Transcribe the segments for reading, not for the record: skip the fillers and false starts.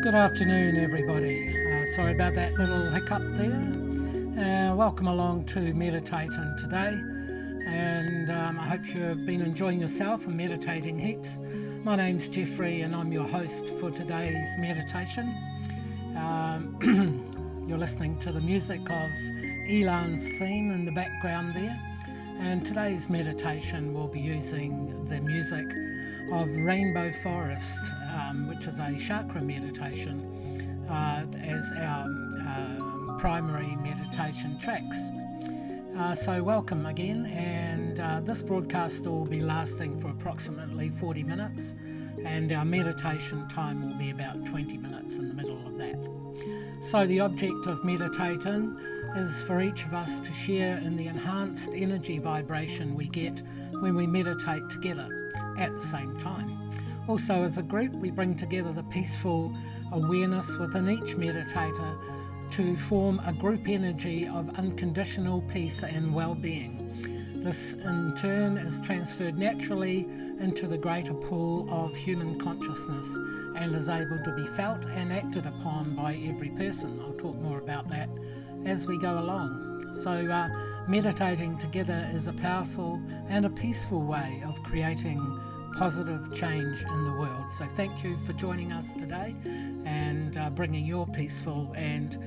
Good afternoon, everybody. Sorry about that little hiccup there. Welcome along to Meditating today, and I hope you've been enjoying yourself and meditating heaps. My name's Jeffree, and I'm your host for today's meditation. You're listening to the music of Elan's theme in the background there, and today's meditation will be using the music of Rainbow Forest, which is a chakra meditation, as our primary meditation tracks. So welcome again, and this broadcast will be lasting for approximately 40 minutes, and our meditation time will be about 20 minutes in the middle of that. So the object of meditating is for each of us to share in the enhanced energy vibration we get when we meditate together at the same time. Also, as a group, we bring together the peaceful awareness within each meditator to form a group energy of unconditional peace and well-being. This, in turn, is transferred naturally into the greater pool of human consciousness and is able to be felt and acted upon by every person. I'll talk more about that as we go along. So, meditating together is a powerful and a peaceful way of creating positive change in the world. So thank you for joining us today and bringing your peaceful and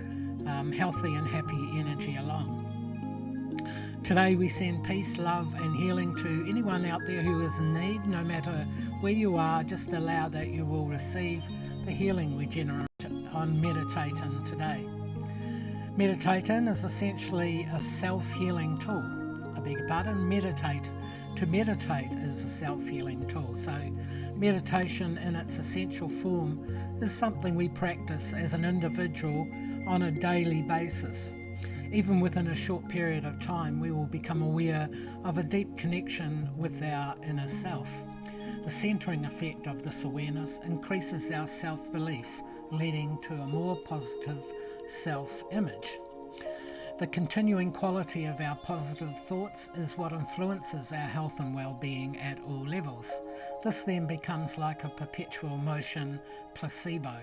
healthy and happy energy along. Today we send peace, love and healing to anyone out there who is in need. No matter where you are, just allow that you will receive the healing we generate on meditating today. Meditating is essentially a self-healing tool. I beg your pardon, To meditate is a self-healing tool. So meditation in its essential form is something we practice as an individual on a daily basis. Even within a short period of time, we will become aware of a deep connection with our inner self. The centering effect of this awareness increases our self-belief, leading to a more positive self-image. The continuing quality of our positive thoughts is what influences our health and well-being at all levels. This then becomes like a perpetual motion placebo,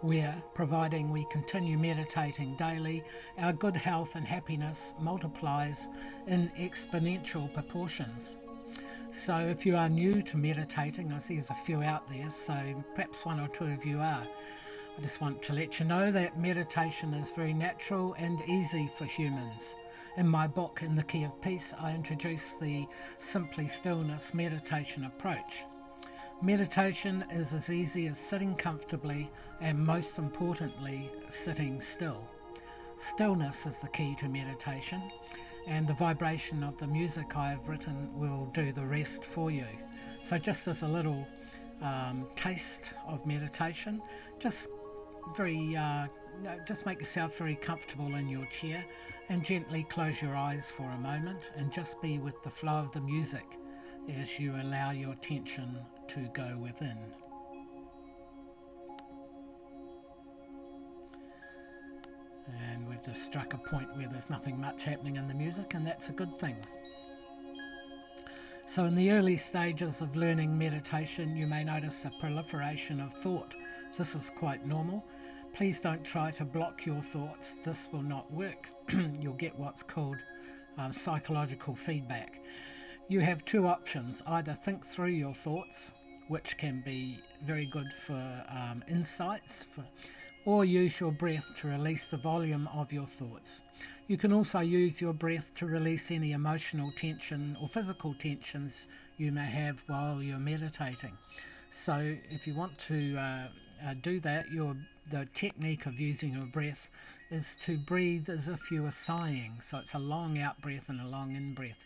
where, providing we continue meditating daily, our good health and happiness multiplies in exponential proportions. So if you are new to meditating, I see there's a few out there, so perhaps one or two of you are. I just want to let you know that meditation is very natural and easy for humans. In my book, In the Key of Peace, I introduce the Simply Stillness meditation approach. Meditation is as easy as sitting comfortably and, most importantly, sitting still. Stillness is the key to meditation, and the vibration of the music I have written will do the rest for you. So just as a little taste of meditation, just make yourself very comfortable in your chair and gently close your eyes for a moment and just be with the flow of the music as you allow your attention to go within. And we've just struck a point where there's nothing much happening in the music, and that's a good thing. So in the early stages of learning meditation, you may notice a proliferation of thought. This is quite normal. Please don't try to block your thoughts. This will not work. You'll get what's called psychological feedback. You have two options: either think through your thoughts, which can be very good for insights, or use your breath to release the volume of your thoughts. You can also use your breath to release any emotional tension or physical tensions you may have while you're meditating. So if you want to do that, the technique of using your breath is to breathe as if you were sighing. So it's a long out breath and a long in breath.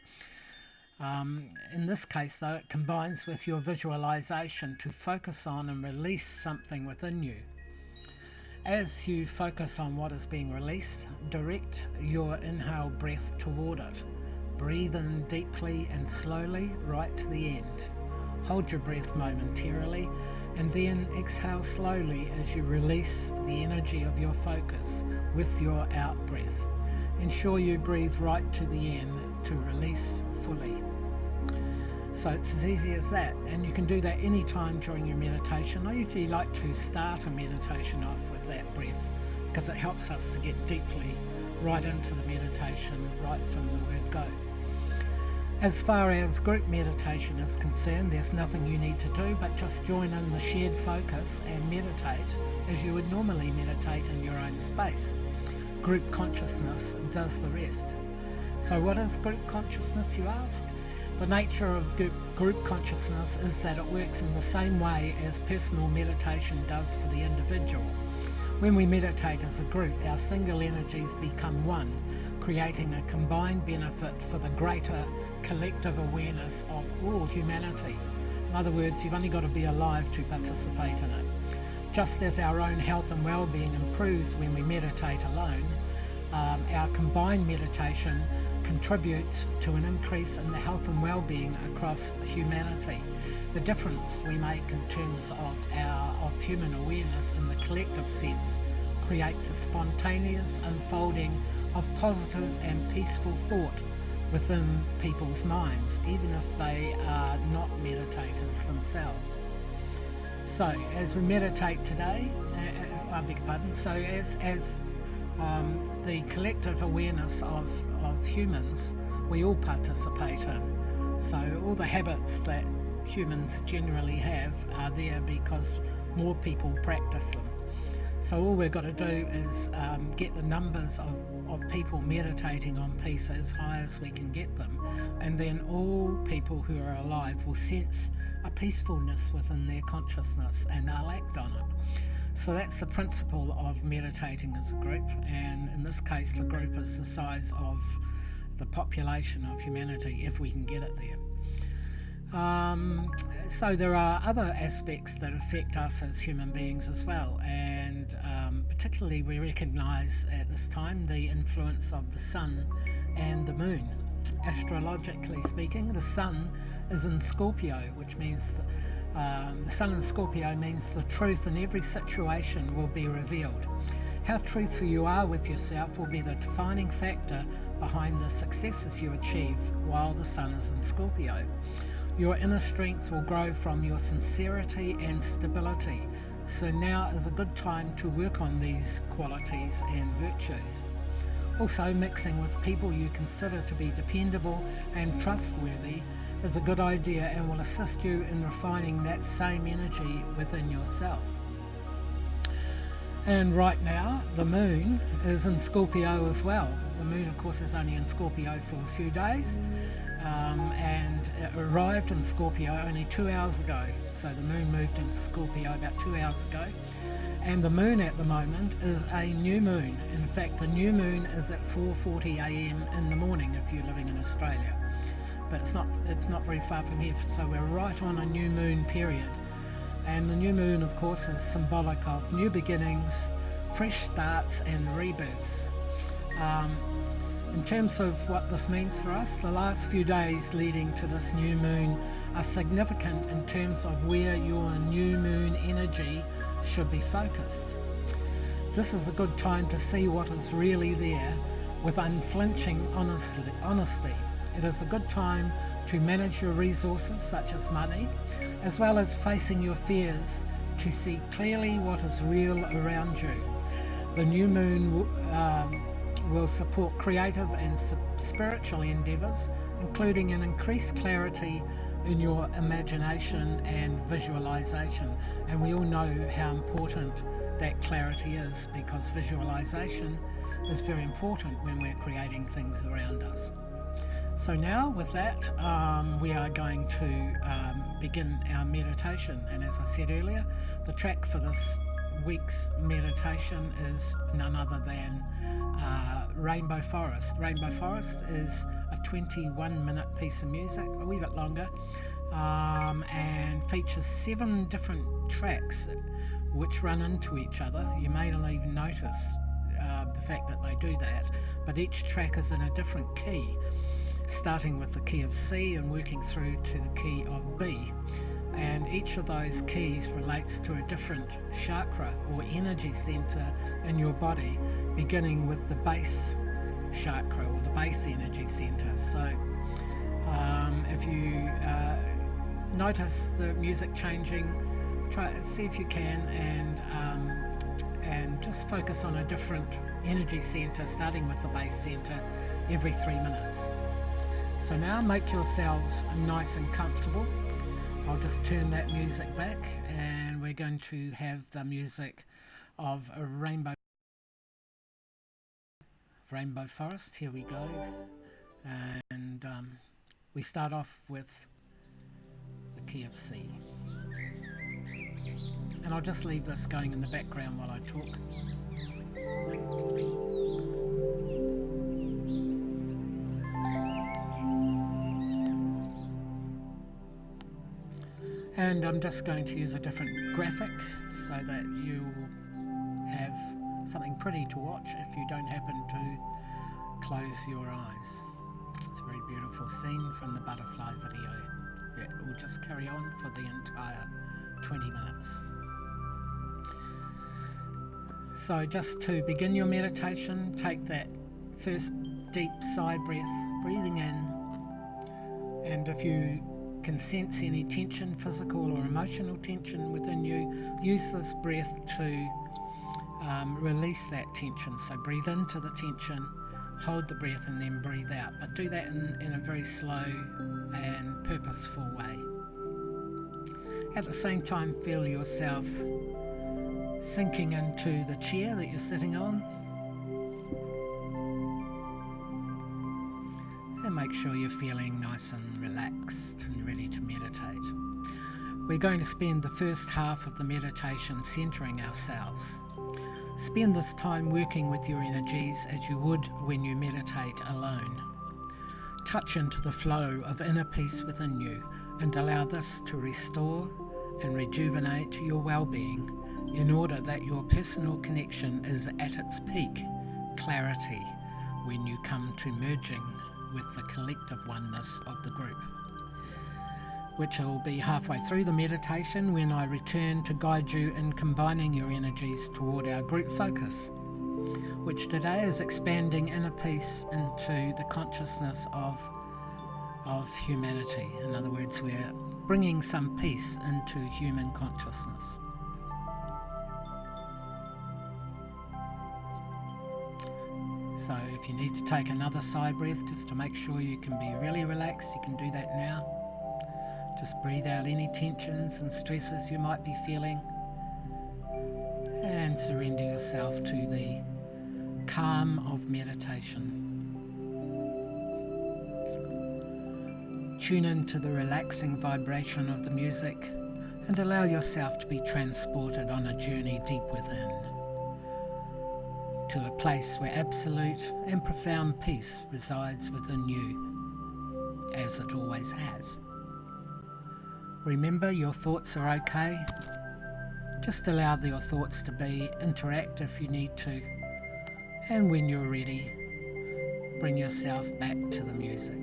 In this case, though, it combines with your visualization to focus on and release something within you. As you focus on what is being released, direct your inhale breath toward it. Breathe in deeply and slowly right to the end. Hold your breath momentarily and then exhale slowly as you release the energy of your focus with your out breath. Ensure you breathe right to the end to release fully. So it's as easy as that, and you can do that anytime during your meditation. I usually like to start a meditation off with that breath because it helps us to get deeply right into the meditation right from the word go. As far as group meditation is concerned, there's nothing you need to do but just join in the shared focus and meditate as you would normally meditate in your own space. Group consciousness does the rest. So what is group consciousness, you ask? The nature of group consciousness is that it works in the same way as personal meditation does for the individual. When we meditate as a group, our single energies become one, creating a combined benefit for the greater collective awareness of all humanity. In other words, you've only got to be alive to participate in it. Just as our own health and well-being improves when we meditate alone, our combined meditation contributes to an increase in the health and well-being across humanity. The difference we make in terms of human awareness in the collective sense creates a spontaneous unfolding of positive and peaceful thought within people's minds, even if they are not meditators themselves. So as we meditate today, as the collective awareness of humans, we all participate in. So all the habits that humans generally have are there because more people practice them. So all we've got to do is get the numbers of people meditating on peace as high as we can get them, and then all people who are alive will sense a peacefulness within their consciousness and they'll act on it. So that's the principle of meditating as a group, and in this case the group is the size of the population of humanity if we can get it there. So there are other aspects that affect us as human beings as well, and particularly we recognise at this time the influence of the sun and the moon. Astrologically speaking, the sun is in Scorpio, which means the sun in Scorpio means the truth in every situation will be revealed. How truthful you are with yourself will be the defining factor behind the successes you achieve while the sun is in Scorpio. Your inner strength will grow from your sincerity and stability. So now is a good time to work on these qualities and virtues. Also, mixing with people you consider to be dependable and trustworthy is a good idea and will assist you in refining that same energy within yourself. And right now, the moon is in Scorpio as well. The moon, of course, is only in Scorpio for a few days, and it arrived in Scorpio only 2 hours ago. So the moon moved into Scorpio about 2 hours ago. And the moon at the moment is a new moon. In fact, the new moon is at 4:40 a.m. in the morning if you're living in Australia. But it's not very far from here, so we're right on a new moon period. And the new moon, of course, is symbolic of new beginnings, fresh starts and rebirths. In terms of what this means for us, the last few days leading to this new moon are significant in terms of where your new moon energy should be focused. This is a good time to see what is really there with unflinching honesty. It is a good time to manage your resources such as money, as well as facing your fears to see clearly what is real around you. The new moon will support creative and spiritual endeavours, including an increased clarity in your imagination and visualization. And we all know how important that clarity is, because visualization is very important when we're creating things around us. So now with that, we are going to begin our meditation. And as I said earlier, the track for this week's meditation is none other than Rainbow Forest. Rainbow Forest is a 21-minute piece of music, a wee bit longer, and features 7 different tracks which run into each other. You may not even notice the fact that they do that, but each track is in a different key, starting with the key of C and working through to the key of B. And each of those keys relates to a different chakra or energy center in your body, beginning with the base chakra or the base energy center. So If you notice the music changing, see if you can, and just focus on a different energy center, starting with the base center every 3 minutes. So now make yourselves nice and comfortable. I'll just turn that music back, and we're going to have the music of a rainbow forest. Here we go. And we start off with the key of C. And I'll just leave this going in the background while I talk. And I'm just going to use a different graphic so that you will have something pretty to watch if you don't happen to close your eyes. It's a very beautiful scene from the butterfly video. It will just carry on for the entire 20 minutes. So just to begin your meditation, take that first deep sigh breath, breathing in, and if you can sense any tension, physical or emotional tension within you, use this breath to release that tension. So breathe into the tension, hold the breath, and then breathe out. But do that in a very slow and purposeful way. At the same time, feel yourself sinking into the chair that you're sitting on. And make sure you're feeling nice and relaxed and ready to meditate. We're going to spend the first half of the meditation centering ourselves. Spend this time working with your energies as you would when you meditate alone. Touch into the flow of inner peace within you and allow this to restore and rejuvenate your well-being in order that your personal connection is at its peak clarity when you come to merging with the collective oneness of the group, which will be halfway through the meditation when I return to guide you in combining your energies toward our group focus, which today is expanding inner peace into the consciousness of humanity. In other words, we're bringing some peace into human consciousness. So if you need to take another sigh breath just to make sure you can be really relaxed, you can do that now. Just breathe out any tensions and stresses you might be feeling and surrender yourself to the calm of meditation. Tune into the relaxing vibration of the music and allow yourself to be transported on a journey deep within, to a place where absolute and profound peace resides within you, as it always has. Remember, your thoughts are okay. Just allow your thoughts to be, interact if you need to, and when you're ready, bring yourself back to the music.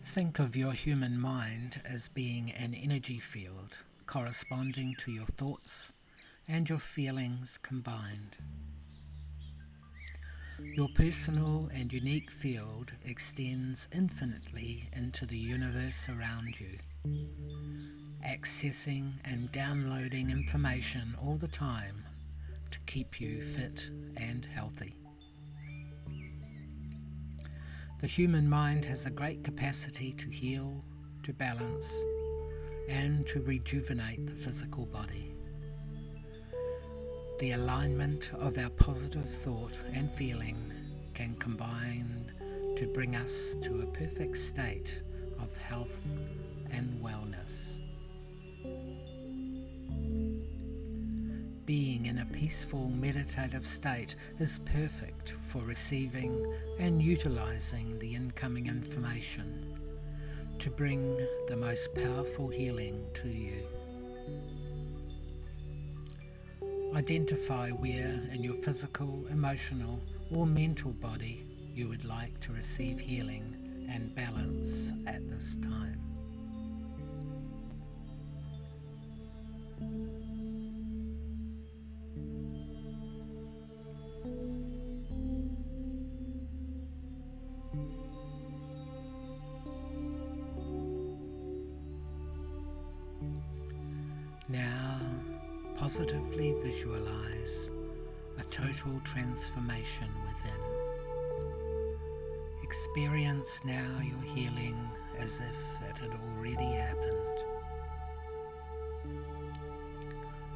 Think of your human mind as being an energy field corresponding to your thoughts and your feelings combined. Your personal and unique field extends infinitely into the universe around you, accessing and downloading information all the time to keep you fit and healthy. The human mind has a great capacity to heal, to balance, and to rejuvenate the physical body. The alignment of our positive thought and feeling can combine to bring us to a perfect state of health and wellness. Being in a peaceful meditative state is perfect for receiving and utilizing the incoming information to bring the most powerful healing to you. Identify where in your physical, emotional, or mental body you would like to receive healing and balance at this time. Now, positively visualize a total transformation within. Experience now your healing as if it had already happened.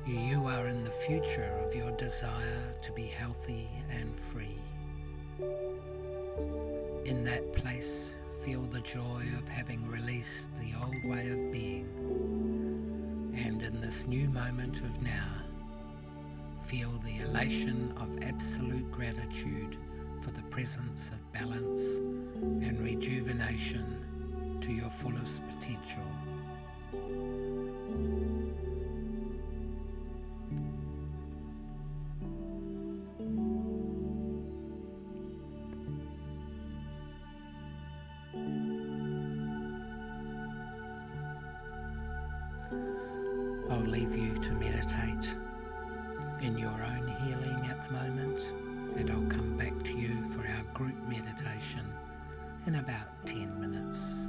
You are in the future of your desire to be healthy and free. In that place, feel the joy of having released the old way of being. And in this new moment of now, feel the elation of absolute gratitude for the presence of balance and rejuvenation to your fullest potential. I'll leave you to meditate in your own healing at the moment, and I'll come back to you for our group meditation in about 10 minutes.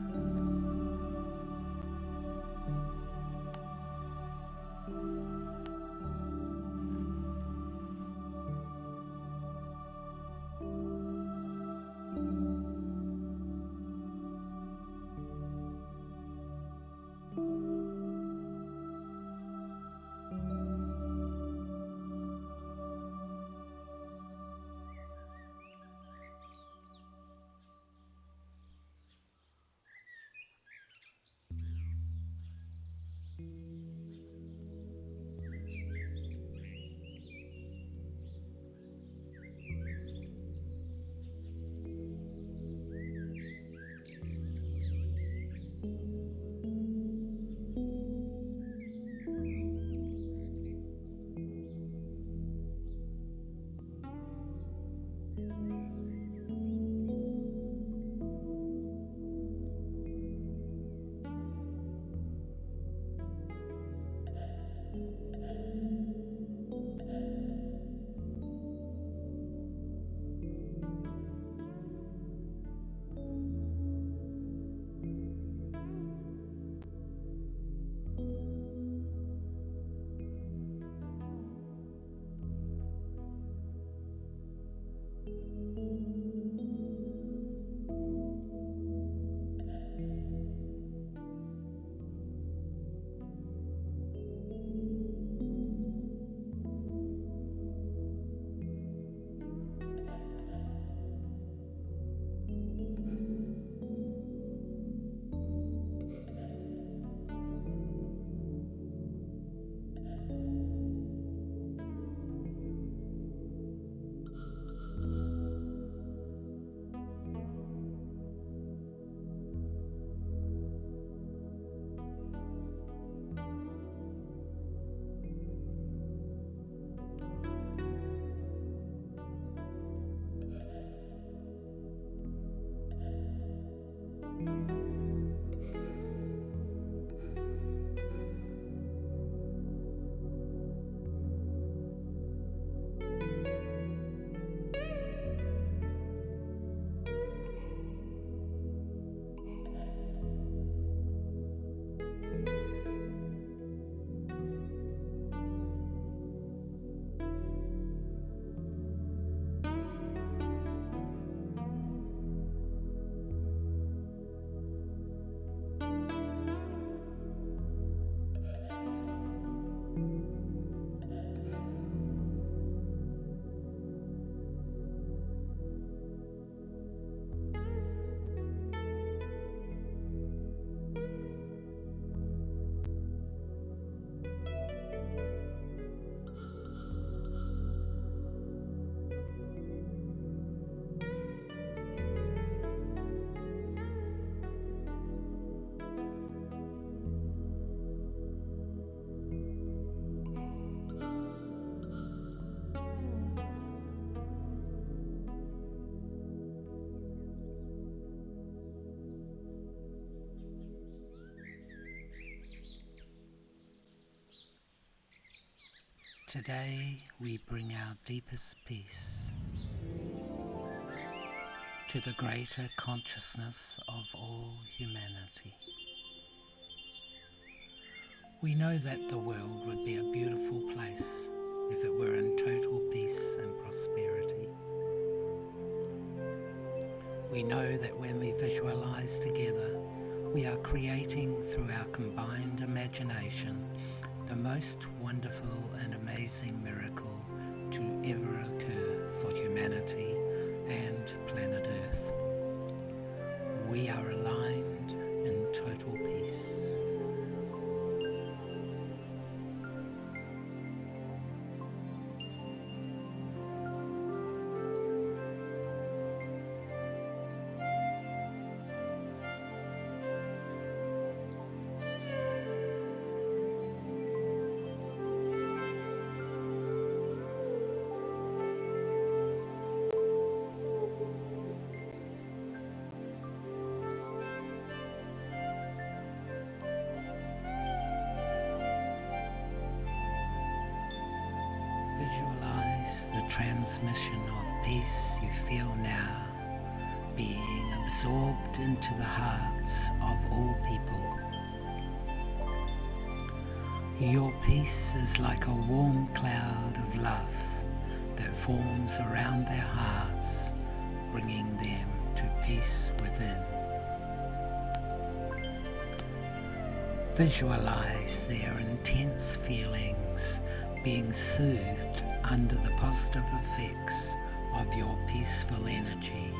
Today we bring our deepest peace to the greater consciousness of all humanity. We know that the world would be a beautiful place if it were in total peace and prosperity. We know that when we visualize together, we are creating through our combined imagination the most wonderful and amazing miracle to ever occur for humanity and planet Earth. We are aligned in total peace. Visualize the transmission of peace you feel now being absorbed into the hearts of all people. Your peace is like a warm cloud of love that forms around their hearts, bringing them to peace within. Visualize their intense feelings being soothed under the positive effects of your peaceful energy.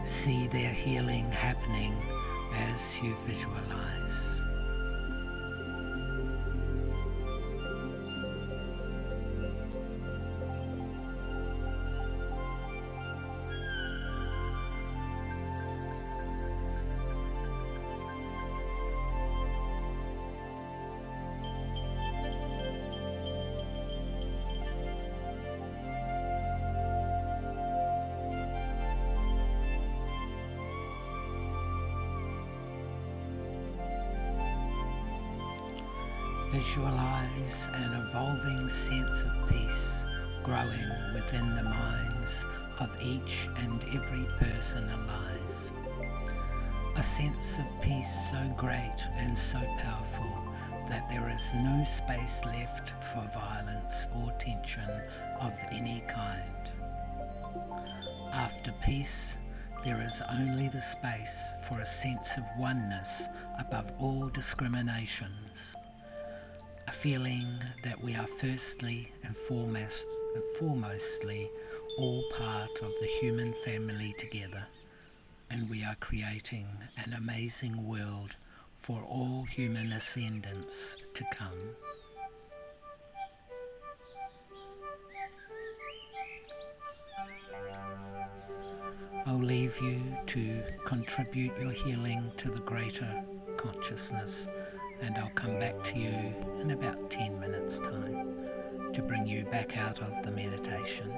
See their healing happening as you visualize. Visualize an evolving sense of peace growing within the minds of each and every person alive. A sense of peace so great and so powerful that there is no space left for violence or tension of any kind. After peace, there is only the space for a sense of oneness above all discriminations. A feeling that we are firstly and foremostly all part of the human family together, and we are creating an amazing world for all human ascendants to come. I'll leave you to contribute your healing to the greater consciousness, and I'll come back to you in about 10 minutes' time to bring you back out of the meditation.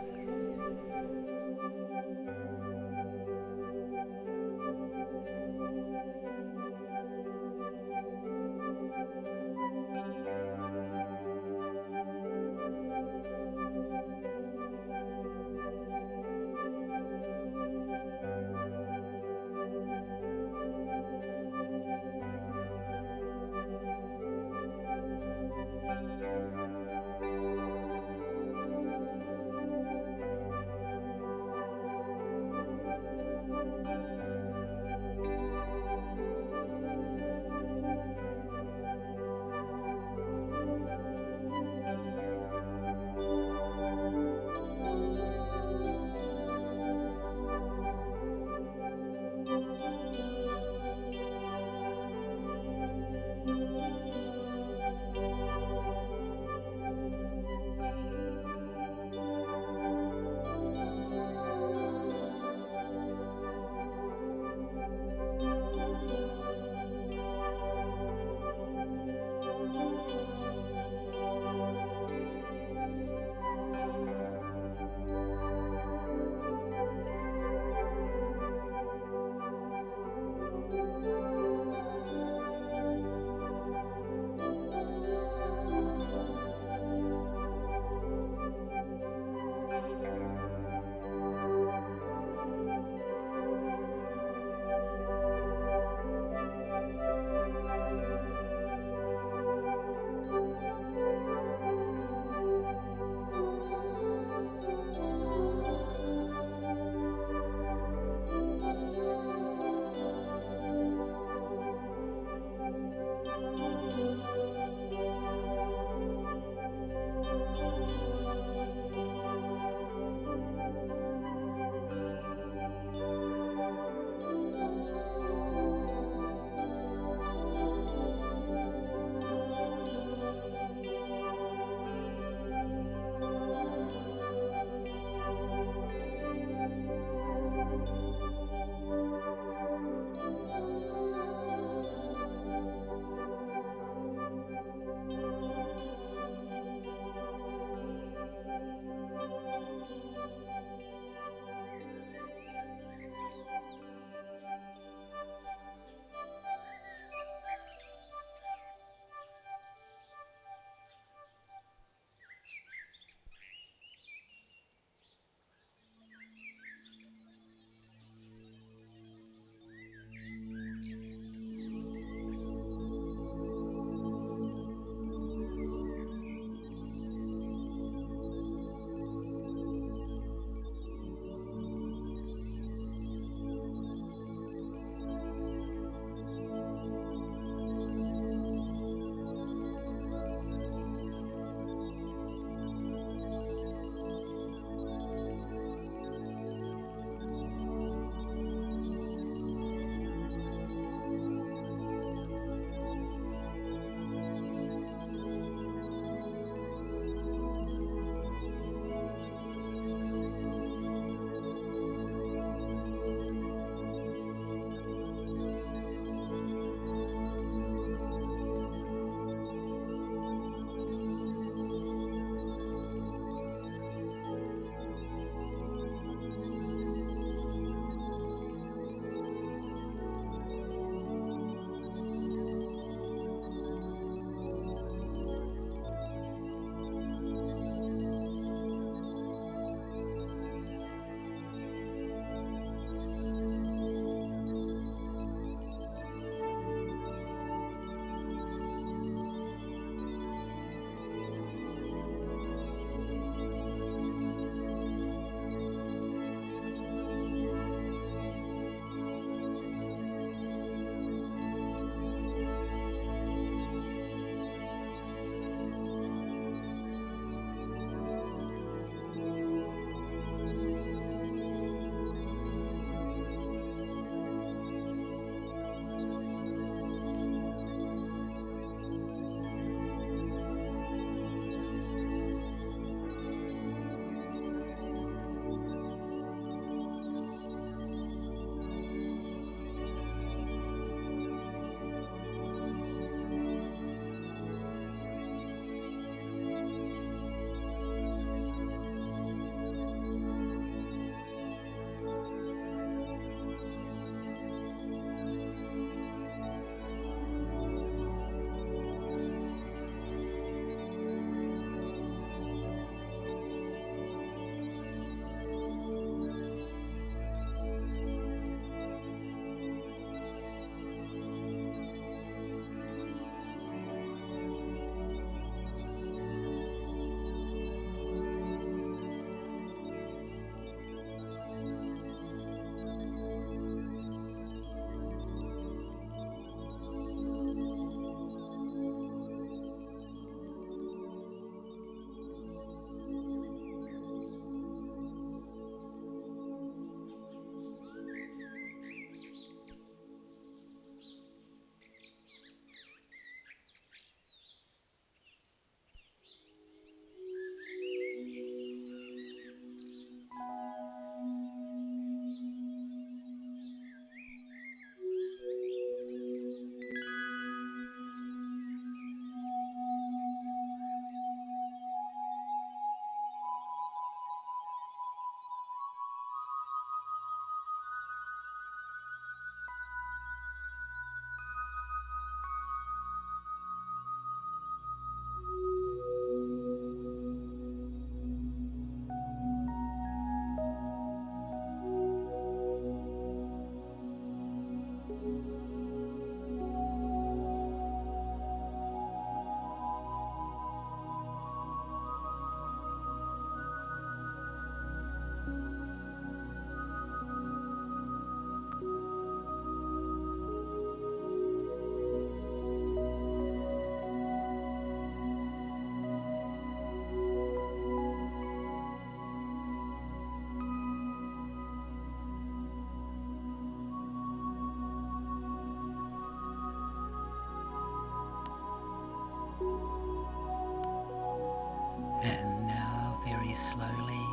slowly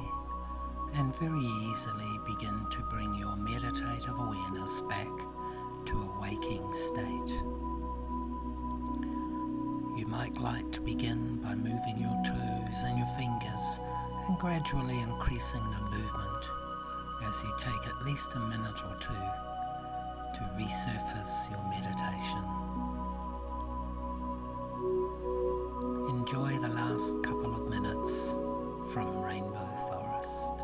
and very easily begin to bring your meditative awareness back to a waking state. You might like to begin by moving your toes and your fingers and gradually increasing the movement as you take at least a minute or two to resurface your meditation. Enjoy the last couple of minutes from Rainbow Forest.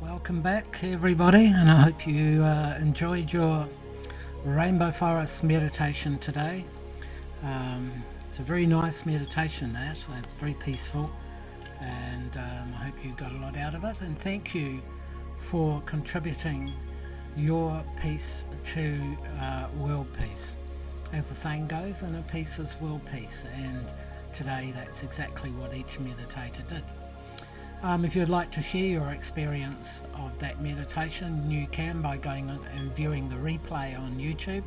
Welcome back, everybody, and I hope you enjoyed your Rainbow Forest meditation today. It's a very nice meditation, that. It's very peaceful, and I hope you got a lot out of it, and thank you for contributing your piece to world peace. As the saying goes, inner peace is world peace, and today that's exactly what each meditator did. If you'd like to share your experience of that meditation, you can by going and viewing the replay on YouTube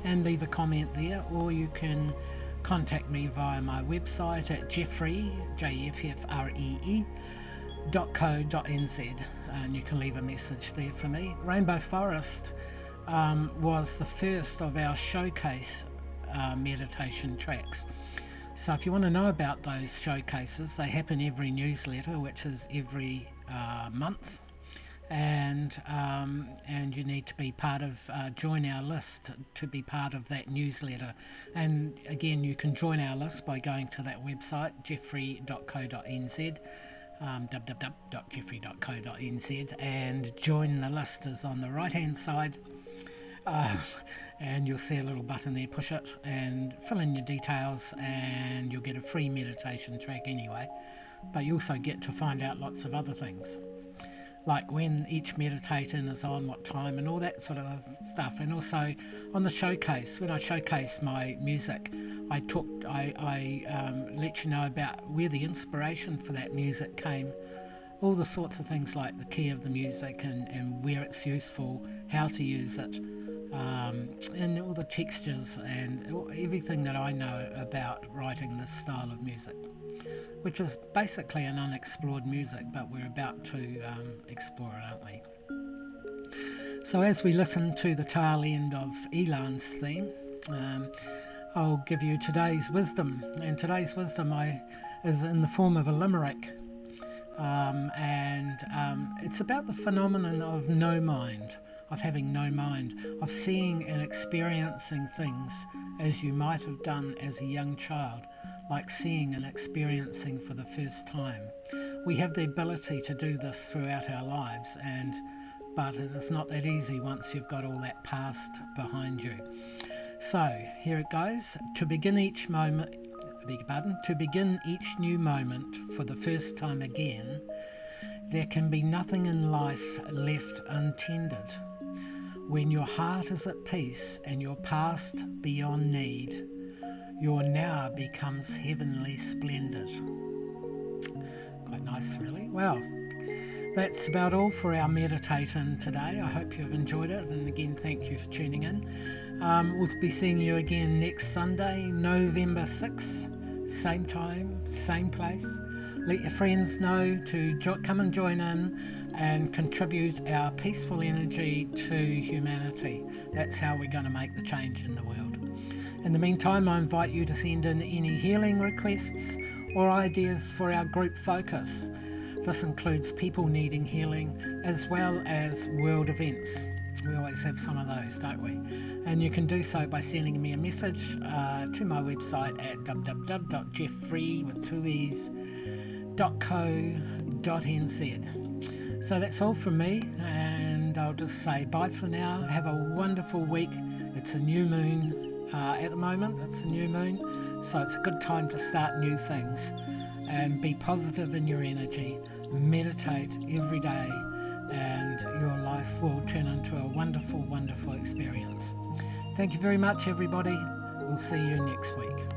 and leave a comment there, or you can contact me via my website at Jeffree, jeffree.co.nz, and you can leave a message there for me. Rainbow Forest was the first of our showcase meditation tracks. So if you want to know about those showcases, they happen every newsletter, which is every month, and you need to be part of, join our list to be part of that newsletter. And again, you can join our list by going to that website, jeffree.co.nz, www.jeffree.co.nz, and join the list is on the right hand side. And you'll see a little button there, push it and fill in your details, and you'll get a free meditation track anyway, but you also get to find out lots of other things, like when each meditation is on, what time, and all that sort of stuff. And also on the showcase, when I showcase my music, I let you know about where the inspiration for that music came, all the sorts of things like the key of the music and where it's useful, how to use it, and all the textures and everything that I know about writing this style of music, which is basically an unexplored music, but we're about to explore it, aren't we? So as we listen to the tail end of Elan's theme, I'll give you today's wisdom, and today's wisdom is in the form of a limerick, and it's about the phenomenon of no mind, of having no mind, of seeing and experiencing things as you might have done as a young child, like seeing and experiencing for the first time. We have the ability to do this throughout our lives, but it is not that easy once you've got all that past behind you. So here it goes. To begin each new moment for the first time again, there can be nothing in life left untended. When your heart is at peace and your past beyond need, your now becomes heavenly splendid. Quite nice, really. Well, that's about all for our meditation today. I hope you've enjoyed it, and again, thank you for tuning in. We'll be seeing you again next Sunday, November 6th, same time, same place. Let your friends know to come and join in and contribute our peaceful energy to humanity. That's how we're going to make the change in the world. In the meantime, I invite you to send in any healing requests or ideas for our group focus. This includes people needing healing as well as world events. We always have some of those, don't we? And you can do so by sending me a message to my website at www.jeffree.co.nz. So that's all from me, and I'll just say bye for now. Have a wonderful week. It's a new moon at the moment. It's a new moon, so it's a good time to start new things. And be positive in your energy. Meditate every day, and your life will turn into a wonderful, wonderful experience. Thank you very much, everybody. We'll see you next week.